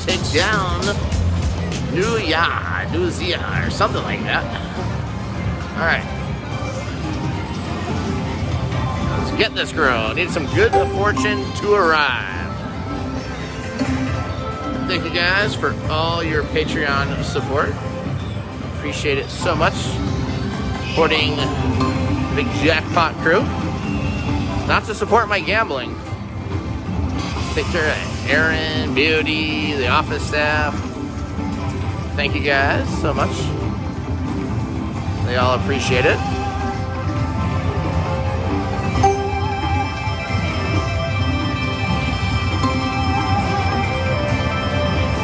take down Nuzia, or something like that. Alright. Let's get this girl. Need some good fortune to arrive. Thank you guys for all your Patreon support. Appreciate it so much. Supporting the Big Jackpot crew. Not to support my gambling. Take care of Aaron, Beauty, the office staff. Thank you guys so much. They all appreciate it.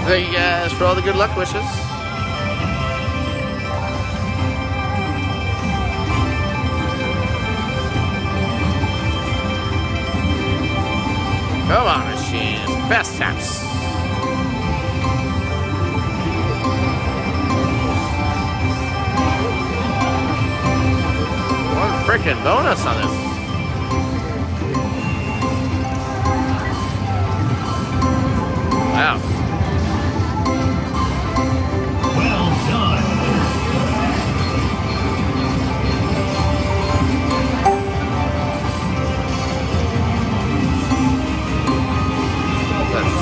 Thank you guys for all the good luck wishes. Come on, machines. Fast taps. One freaking bonus on this. Wow. Well done.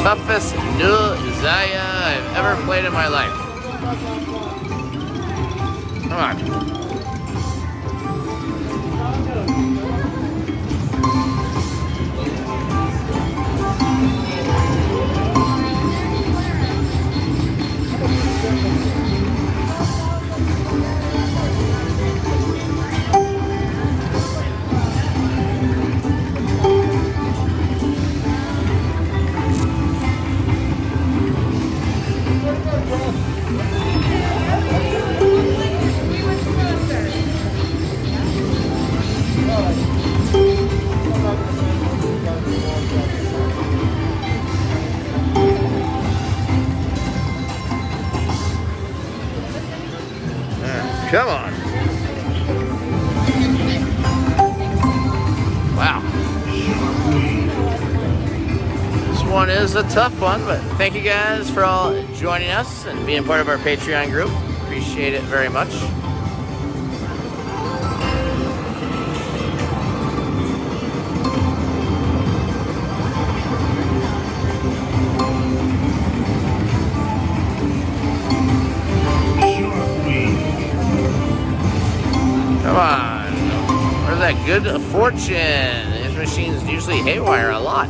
Toughest Nuzia I've ever played in my life. Come on. Come on. Wow. This one is a tough one, but thank you guys for all joining us and being part of our Patreon group. Appreciate it very much. Come on. Where's that good fortune? These machines usually haywire a lot.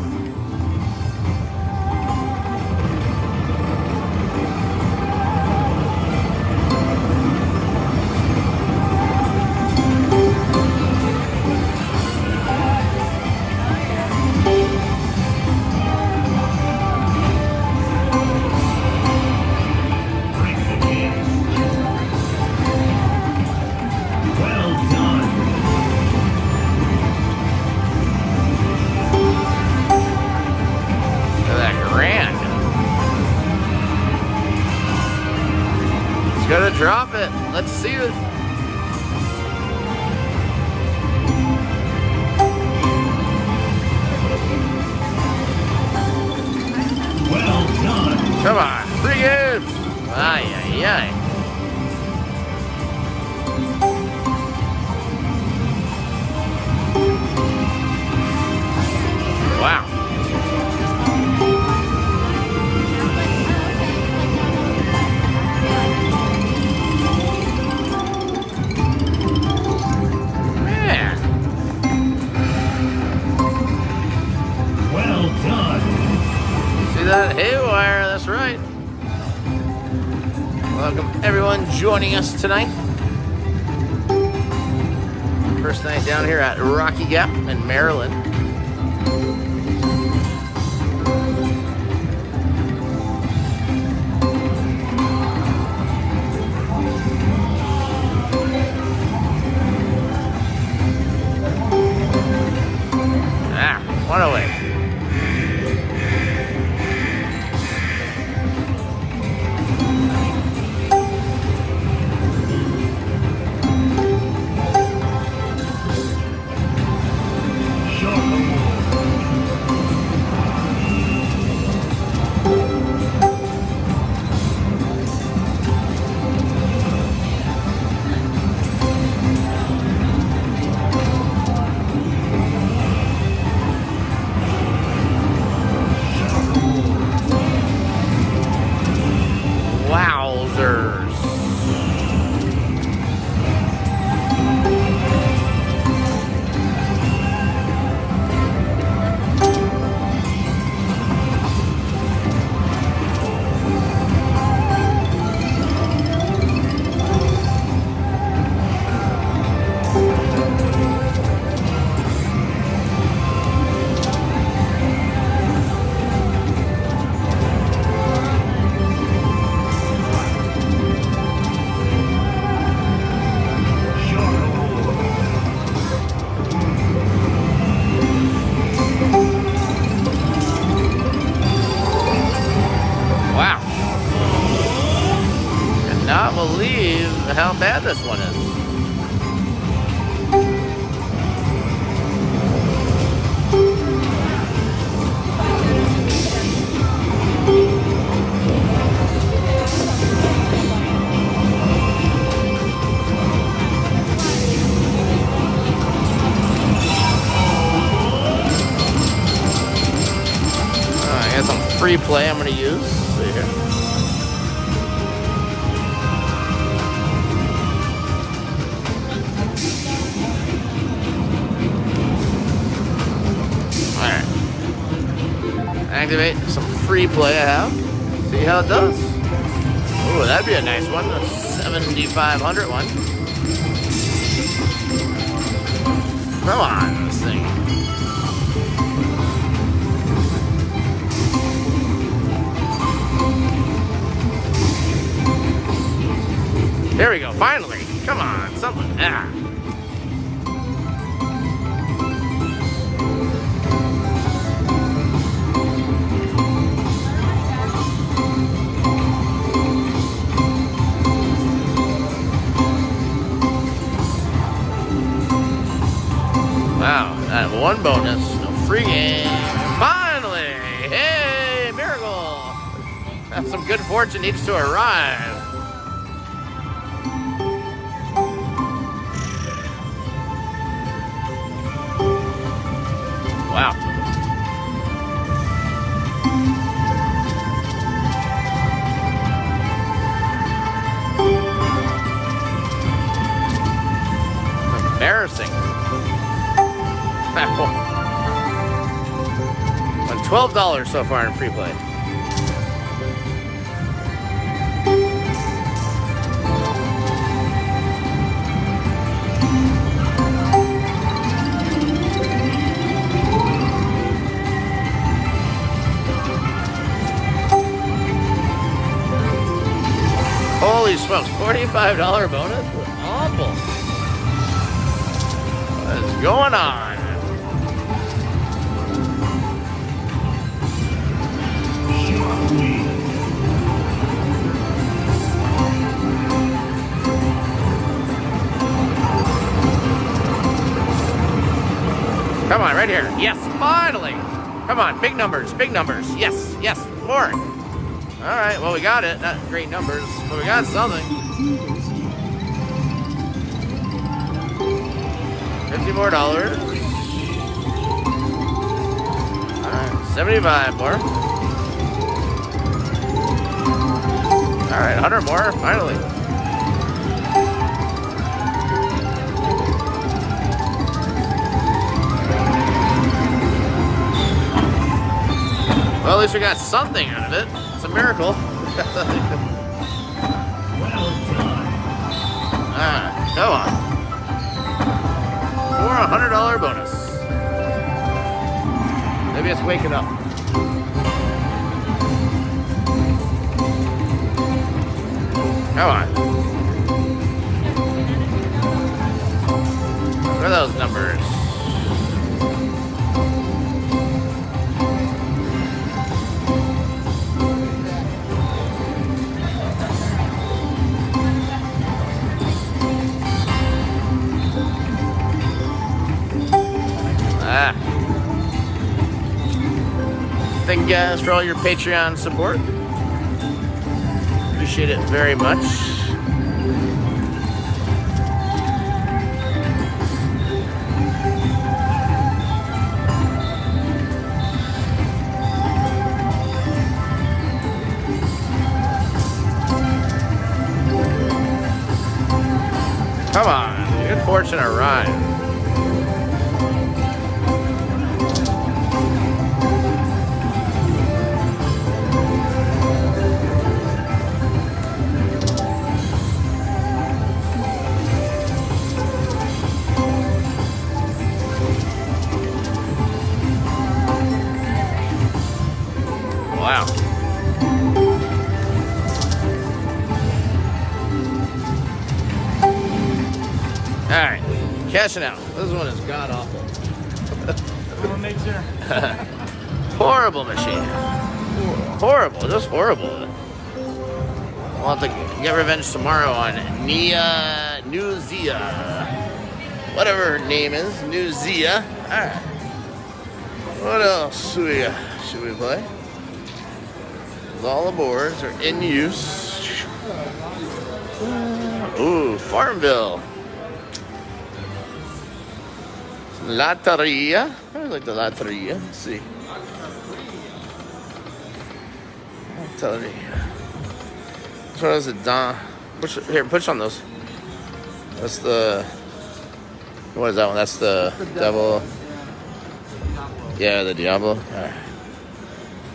Gotta drop it. Let's see it. Well done. Come on. 3 games. Ay, ay, ay. Wow. That haywire, that's right. Welcome everyone joining us tonight. First night down here at Rocky Gap in Maryland. One away. Shark believe how bad this one is. I got some free play I'm going to use. See here. Activate some free play I have. See how it does. Oh, that'd be a nice one. A 7,500 one. Come on, this thing. There we go, finally. Come on, something. Ah. Wow, that one bonus, a free game. Finally! Hey, miracle! Some good fortune needs to arrive. Wow. Embarrassing. On $12 so far in free play. Holy smokes, $45 bonus? Awful. What is going on? Come on, right here. Yes, finally. Come on, big numbers, big numbers. Yes, yes, more. All right, well, we got it. Not great numbers, but we got something. 50 more dollars. All right, 75 more. All right, 100 more, finally. Well, at least we got something out of it. It's a miracle. Well done. Alright, go on. For a $100 bonus. Maybe it's waking up. Come on. What are those numbers? Thank you guys for all your Patreon support. Appreciate it very much. Come on, good fortune arrived. Wow. Alright, cashing out. This one is god awful. I'll make sure. Horrible machine. Horrible, just horrible. We'll have to get revenge tomorrow on Nuzia. Whatever her name is, Nuzia. Alright. What else should we play? All the boards are in use. Ooh, Farmville. Lotteria. I like the Lotteria. Let's see. Lotteria. Which one is it, Don? Here, push on those. That's the. What is that one? That's the devil. Yeah, the Diablo. All right.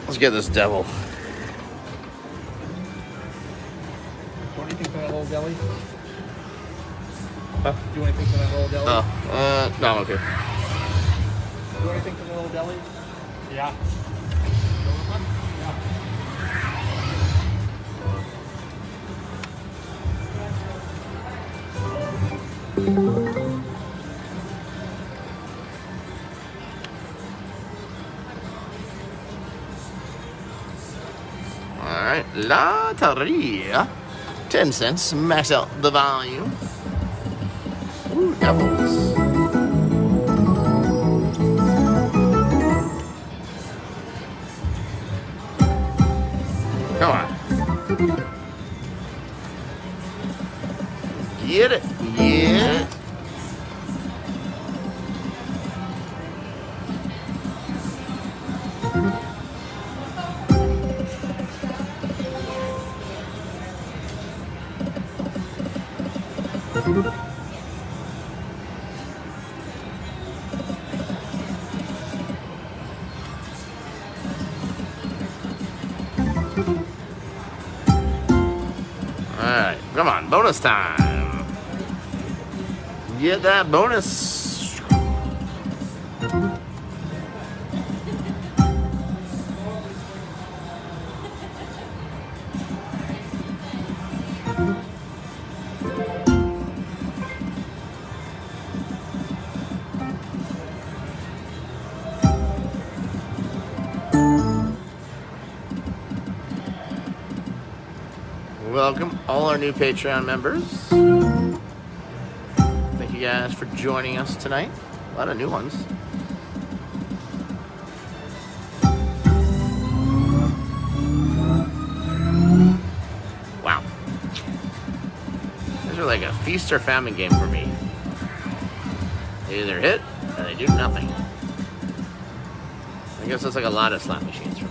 Let's get this devil. What do you think of that little deli? Huh? Do you want anything from that little deli? No, I'm okay. Do you want anything from the little deli? Yeah. Alright, Lotteria. 10 cents, max out the volume. Ooh, devils. Come on. Get it. Yeah. Alright, come on, bonus time. Get that bonus. Welcome all our new Patreon members. Thank you guys for joining us tonight. A lot of new ones. Wow. These are like a feast or famine game for me. They either hit or they do nothing. I guess that's like a lot of slot machines for me.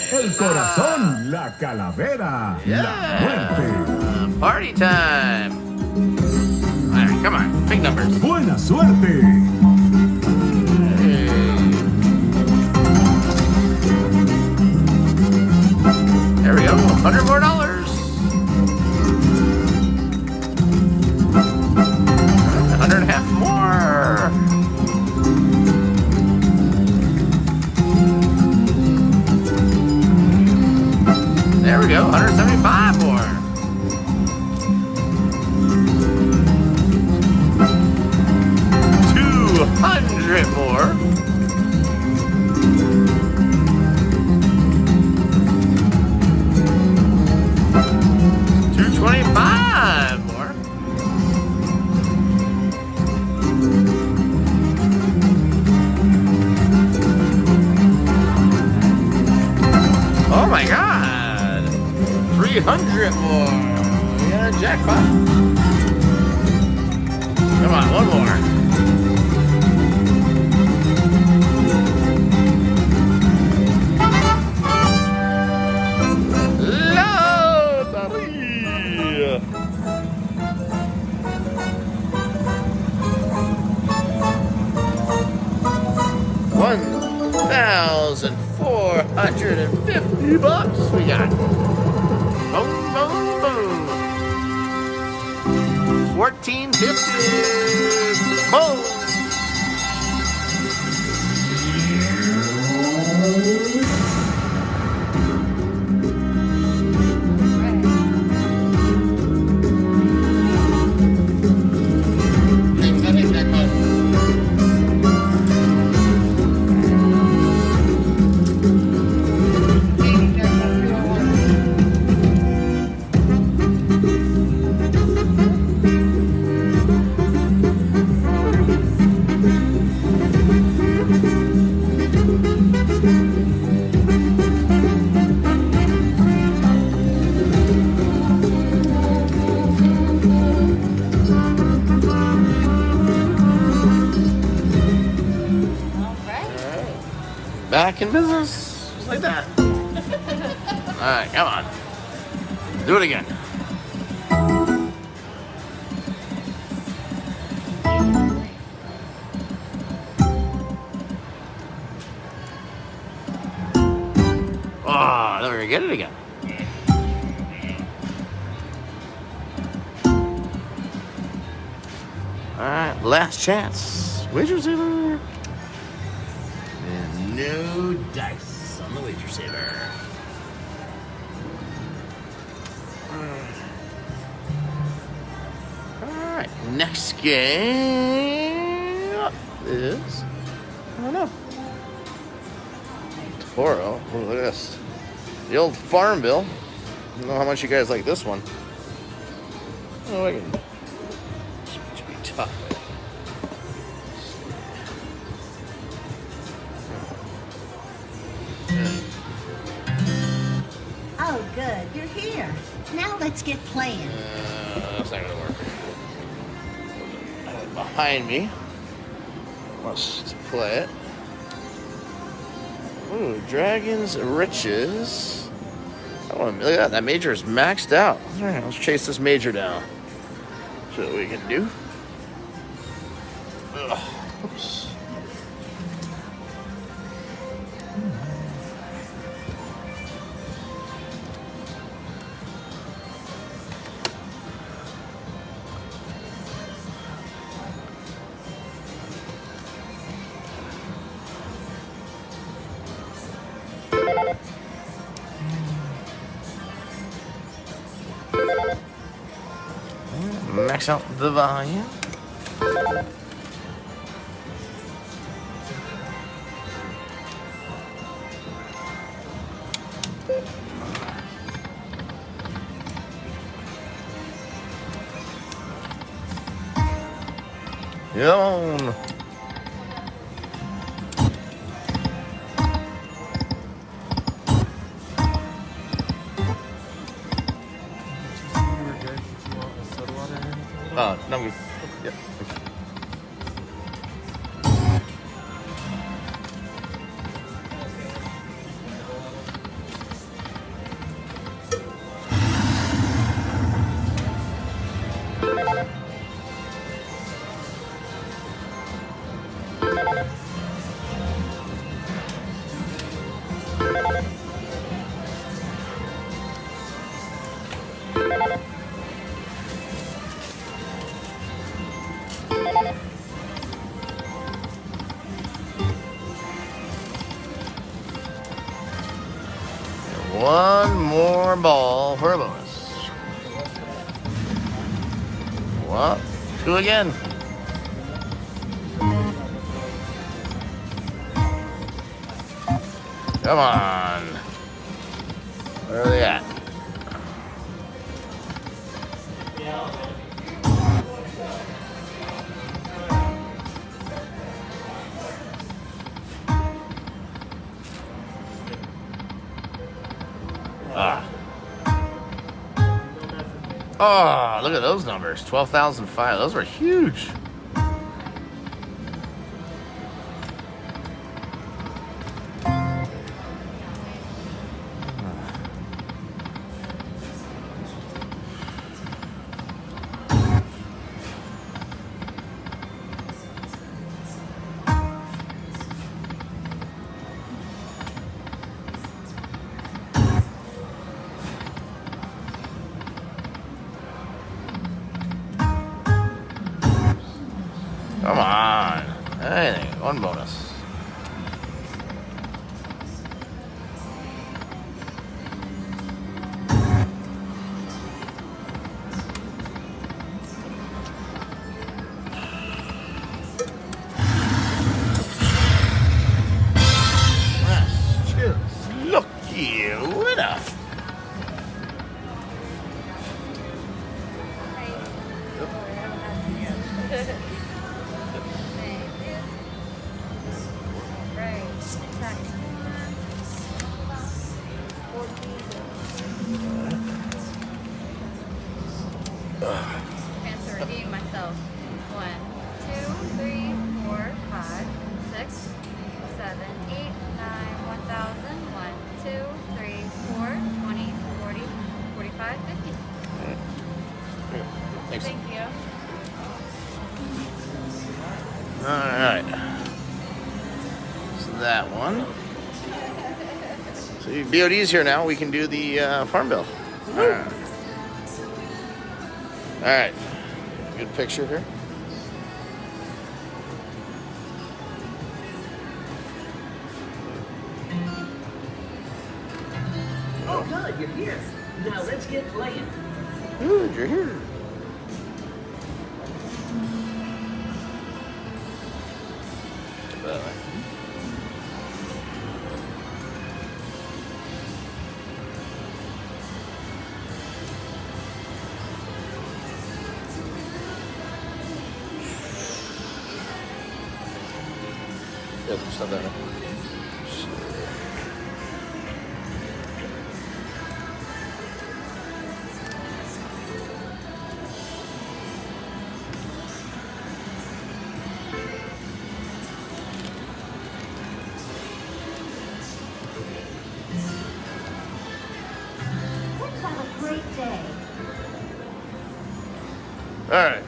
El corazón, la calavera, la muerte. Party time. All right, come on, big numbers. Buena suerte. There we go, $100 more. 100.5 more. There we go, 175 more. $200 more. $225 more. Oh my God. 300 more. We got a jackpot. Come on, one more. Lottery. $1,450 we got. Boom, boom, boom. 1450. Boom. back in business. Just like that. Alright, come on. Do it again. Oh, then we're gonna get it again. Alright, last chance. Wager saver. And no dice on the wager saver. Alright, next game is, I don't know. Toro. Oh, look at this. The old Farm Bill. I don't know how much you guys like this one. Oh, I can. This should be tough. Oh, good. You're here. Now let's get playing. That's not gonna work. Behind me. Wants to play it. Ooh, Dragon's Riches. Oh, look at that. That major is maxed out. All right, let's chase this major down. See what we can do. Ugh. Oops. Max out the volume. Yawn. No, I'm good. Yep. One more ball for a bonus. What? Two again. Come on. Where are they at? Oh, look at those numbers. 12,005. Those were huge. Come on. Anything. One bonus. Look you winner. Chance to redeem myself. 1, 2, 3, 4, 5, 6, 7, 8, 9, Okay, thank you. All right. So that one. So BOD's here now. We can do the farm bill. All right. All right. Good picture here. Oh, good, you're here. Now let's get playing. Good, you're here. Yeah, just have that. Let's have a great day. All right.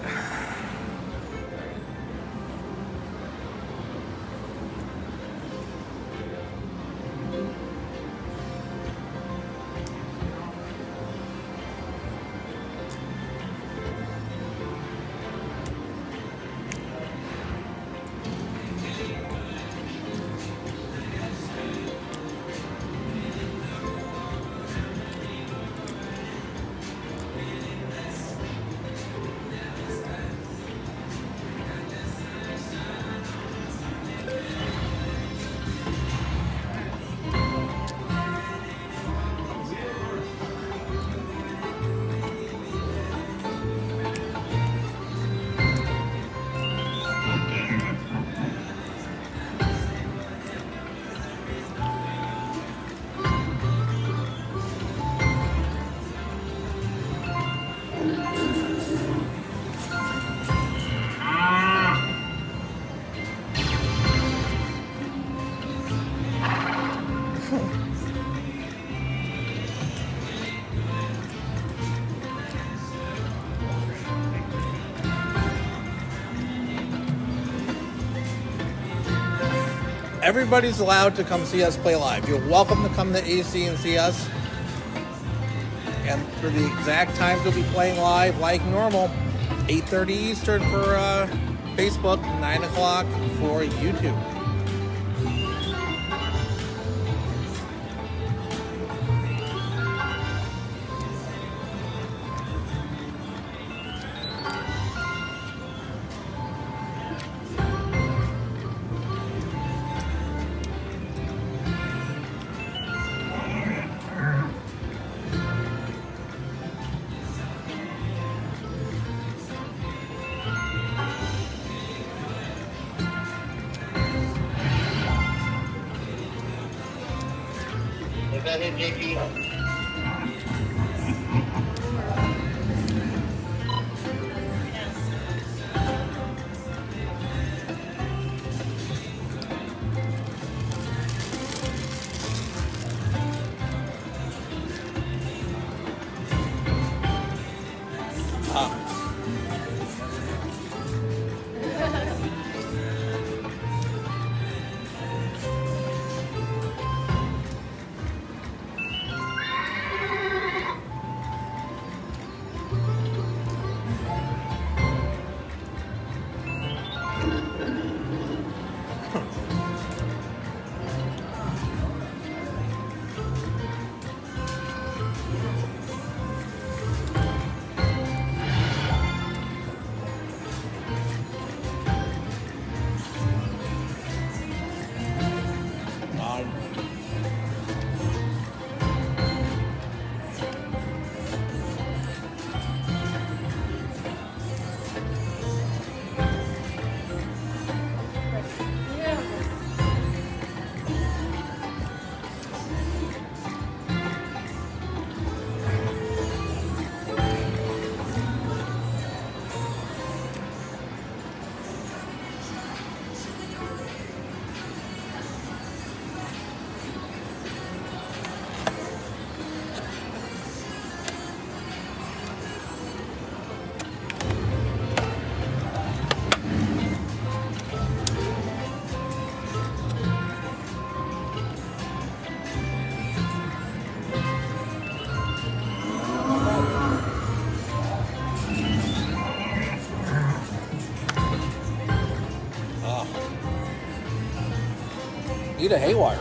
Everybody's allowed to come see us play live. You're welcome to come to AC and see us. And for the exact times we'll be playing live, like normal, 8:30 Eastern for Facebook, 9 o'clock for YouTube. Is that it, JP? Eat a haywire.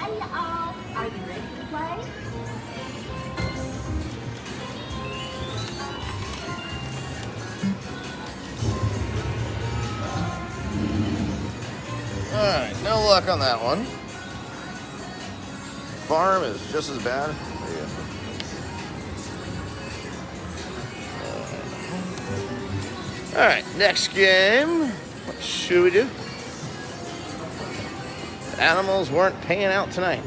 Hello. Are you ready to play? Alright, no luck on that one. Farm is just as bad. Alright, next game. What should we do? Animals weren't paying out tonight.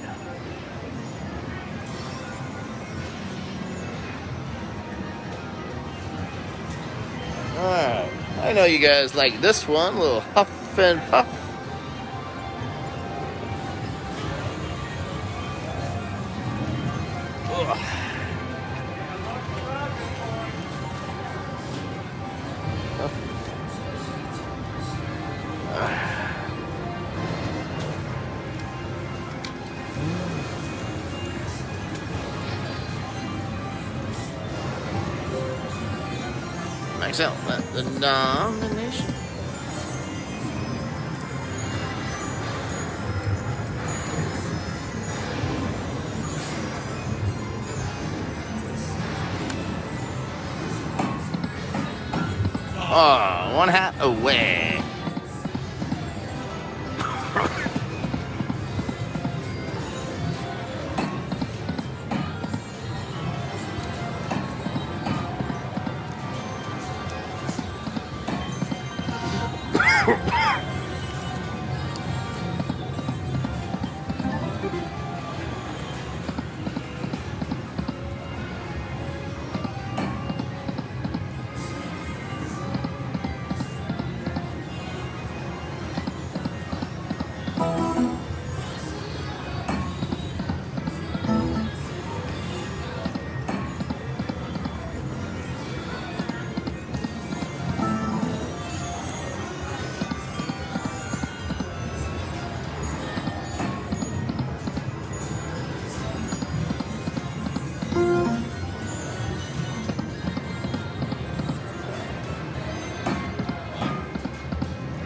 Alright, I know you guys like this one, a little Huff and Puff. Ugh. Max out the nomination. Oh, one hat away.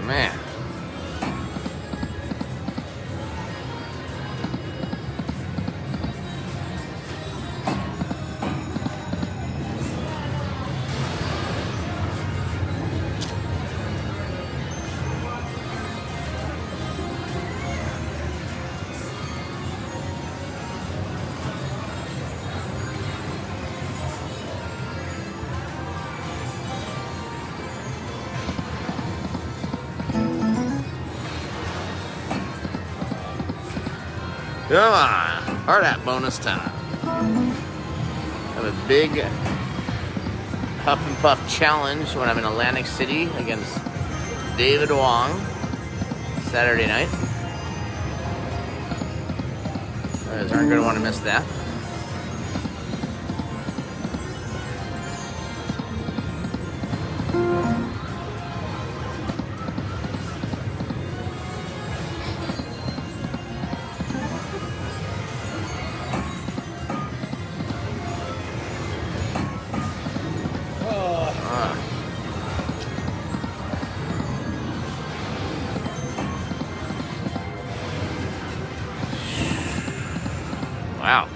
Man. Come on, hard at bonus time. Have a big Huff and Puff challenge when I'm in Atlantic City against David Wong Saturday night. You guys aren't going to want to miss that. Wow.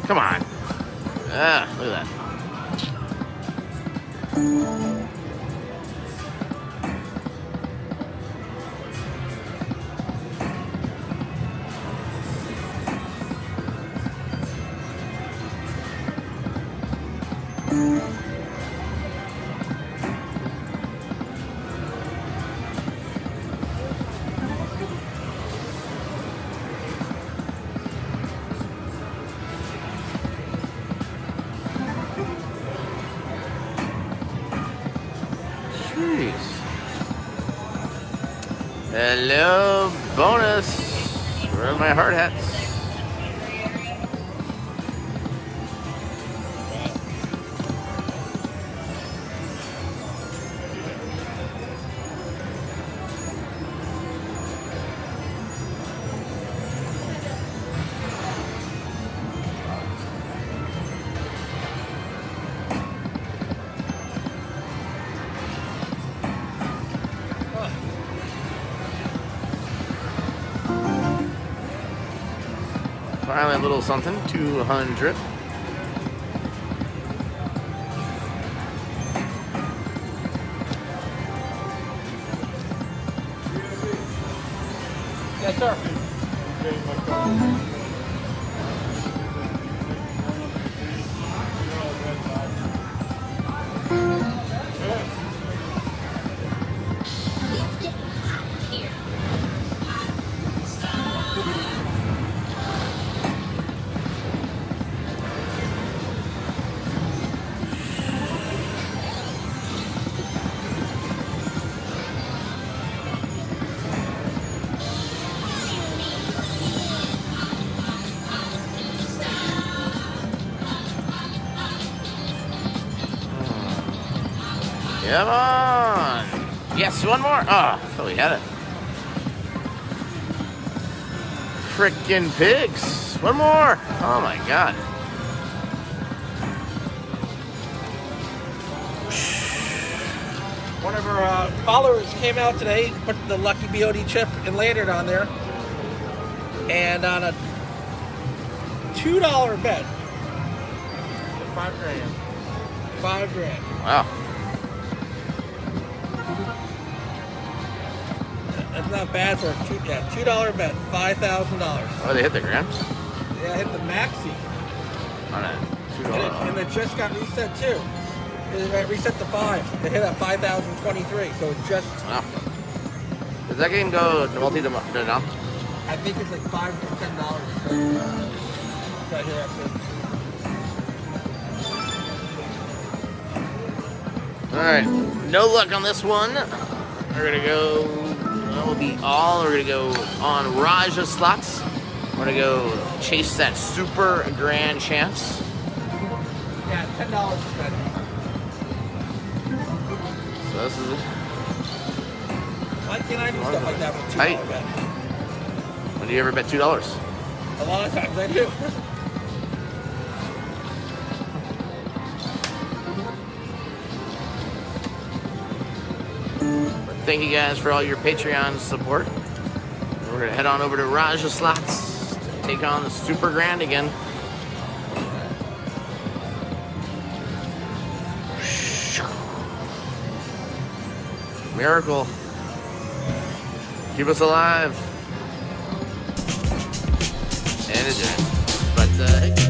Come on. Ah, look at that. Jeez. Hello, bonus. Where are my hard hats? Finally, a little something. 200. Yes, sir. Come on. Yes, one more. Oh, I thought we had it. Frickin' pigs. One more. Oh my god. One of our followers came out today, put the Lucky BOD chip and lanyard on there, and on a $2 bet, $5,000. $5,000. Wow. That's not bad for a $2 bet, $5,000. Oh, they hit the grand? Yeah, I hit the maxi, On a $2. and it just got reset too. It reset to 5. It hit at 5,023, so it just. Wow. Does that game go multi-down? I think it's like $5 to $10. Right here, actually. Alright, no luck on this one. We're gonna go, that will be all. We're gonna go on Raja slots. We're gonna go chase that super grand chance. Yeah, $10 to spend. So this is Why can't I do stuff like that with a $2 Tight. bet? when do you ever bet $2? A lot of times I do. But thank you guys for all your Patreon support. We're gonna head on over to Raja slots to take on the super grand again. Miracle. Keep us alive. And it did. But, hey.